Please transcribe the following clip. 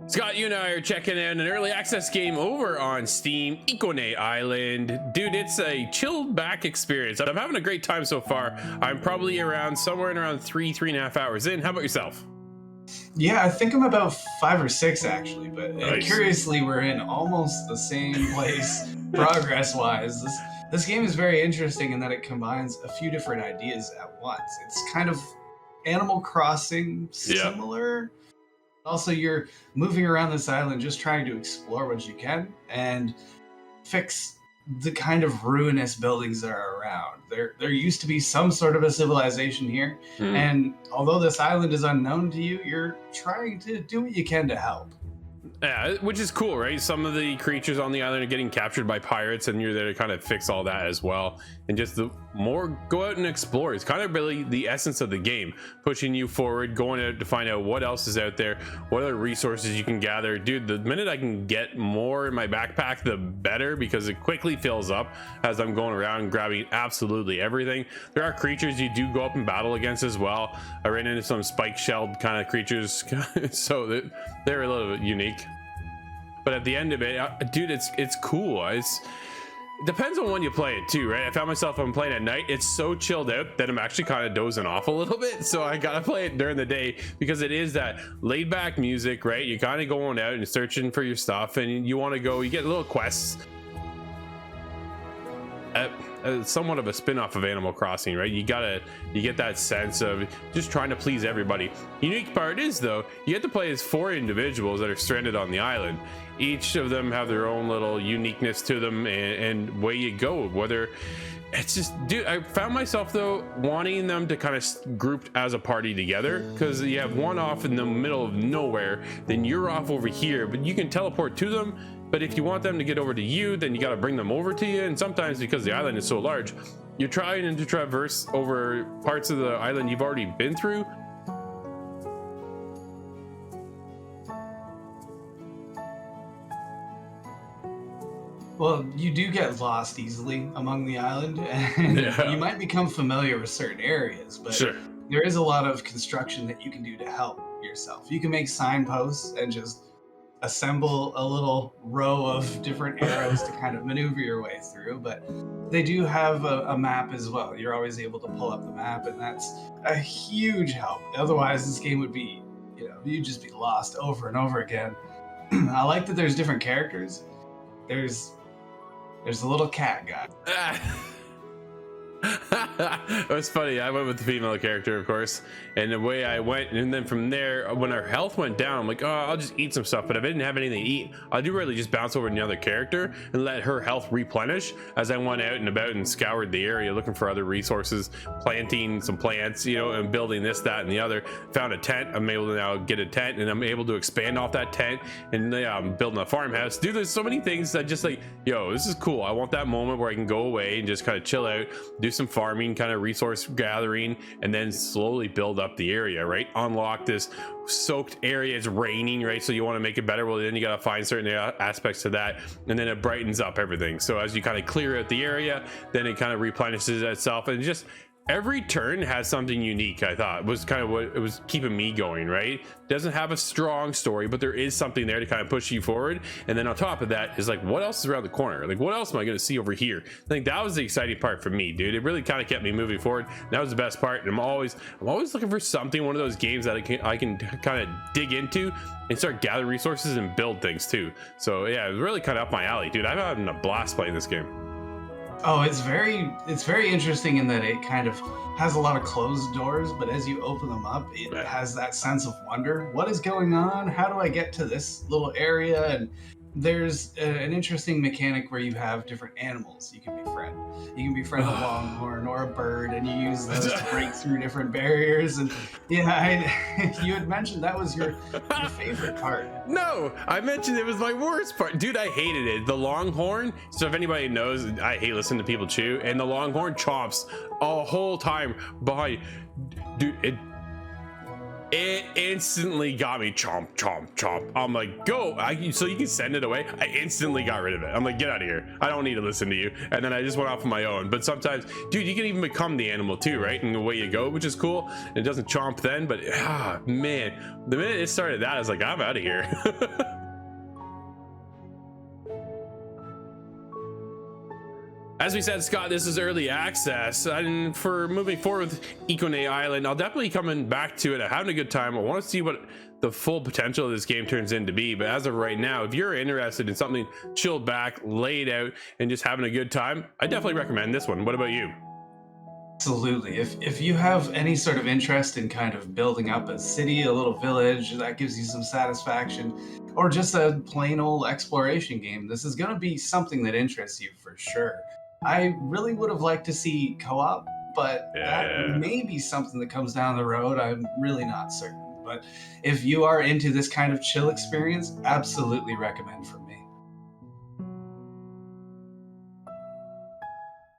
Scott, you and I are checking out an early access game over on Steam, Ikonei Island. Dude, it's a chilled back experience. I'm having a great time so far. I'm probably somewhere around 3.5 hours in. How about yourself? Yeah, I think I'm about 5 or 6 actually, but Nice. curiously, we're in almost the same place progress-wise. This game is very interesting in that it combines a few different ideas at once. It's kind of Animal Crossing similar. Also, you're moving around this island just trying to explore what you can and fix the kind of ruinous buildings that are around. There used to be some sort of a civilization here, and although this island is unknown to you, you're trying to do what you can to help. Yeah, which is cool, right? Some of the creatures on the island are getting captured by pirates, and you're there to kind of fix all that as well. And just the more go out and explore. It's kind of really the essence of the game, pushing you forward, going out to find out what else is out there, what other resources you can gather. Dude, the minute I can get more in my backpack, the better, because it quickly fills up as I'm going around grabbing absolutely everything. There are creatures you do go up and battle against as well. I ran into some spike-shelled kind of creatures, so they're a little bit unique. But at the end of it, dude, it's cool. It depends on when you play it too, right? I found myself, I'm playing at night, it's so chilled out that I'm actually kind of dozing off a little bit. So I gotta play it during the day because it is that laid back music, right? You're kind of going out and searching for your stuff, and you want to go, you get little quests. Somewhat of a spin-off of Animal Crossing, right? You get that sense of just trying to please everybody. Unique part is, though, you get to play as 4 individuals that are stranded on the island. Each of them have their own little uniqueness to them, and way you go. Whether it's just, dude, I found myself though wanting them to kind of grouped as a party together, because you have one off in the middle of nowhere, then you're off over here, but you can teleport to them. But if you want them to get over to you, then you got to bring them over to you. And sometimes, because the island is so large, you're trying to traverse over parts of the island you've already been through. Well, you do get lost easily among the island, and you might become familiar with certain areas, but there is a lot of construction that you can do to help yourself. You can make signposts and just assemble a little row of different arrows to kind of maneuver your way through, but they do have a map as well. You're always able to pull up the map, and that's a huge help. Otherwise, this game would be, you'd just be lost over and over again. I like that there's different characters. There's a little cat guy. It was funny. I went with the female character, of course, and the way I went, and then from there, when her health went down, I'm like, oh, I'll just eat some stuff. But if I didn't have anything to eat, I do really just bounce over to another character and let her health replenish as I went out and about and scoured the area looking for other resources, planting some plants, and building this, that, and the other. Found a tent. I'm able to now get a tent, and I'm able to expand off that tent, and I'm building a farmhouse. Dude, there's so many things that just like, this is cool. I want that moment where I can go away and just kind of chill out, do some farming, kind of resource gathering, and then slowly build up the area, right? Unlock this soaked area. It's raining, right? So you want to make it better. Well, then you got to find certain aspects to that, and then it brightens up everything. So as you kind of clear out the area, then it kind of replenishes itself, and just every turn has something unique. I thought was kind of what it was keeping me going, right? Doesn't have a strong story, but there is something there to kind of push you forward. And then on top of that is like, what else is around the corner? Like, what else am I going to see over here? I think that was the exciting part for me, dude. It really kind of kept me moving forward. That was the best part. And I'm always looking for something, one of those games that I can kind of dig into and start gather resources and build things too. So yeah, it was really kind of up my alley, dude. I'm having a blast playing this game. Oh, it's very interesting in that it kind of has a lot of closed doors, but as you open them up, it has that sense of wonder. What is going on? How do I get to this little area? And there's an interesting mechanic where you have different animals you can befriend. You can befriend a longhorn or a bird, and you use those to break through different barriers. And you had mentioned that was your favorite part. No, I mentioned it was my worst part. Dude, I hated it. The longhorn. So if anybody knows, I hate listening to people chew, and the longhorn chomps a whole time behind. Dude, It instantly got me. Chomp, chomp, chomp. I'm like, go. So you can send it away. I instantly got rid of it. I'm like, get out of here. I don't need to listen to you. And then I just went off on my own. But sometimes, dude, you can even become the animal too, right? And away you go, which is cool. It doesn't chomp then, but man, the minute it started that, I was like, I'm out of here. As we said, Scott, this is early access, and for moving forward with Ikonei Island, I'll definitely coming back to it. I'm having a good time. I want to see what the full potential of this game turns into be, but as of right now, if you're interested in something chilled back, laid out, and just having a good time, I definitely recommend this one. What about you? Absolutely. If you have any sort of interest in kind of building up a city, a little village that gives you some satisfaction, or just a plain old exploration game, this is going to be something that interests you for sure. I really would have liked to see co-op, but that may be something that comes down the road. I'm really not certain. But if you are into this kind of chill experience, absolutely recommend for me.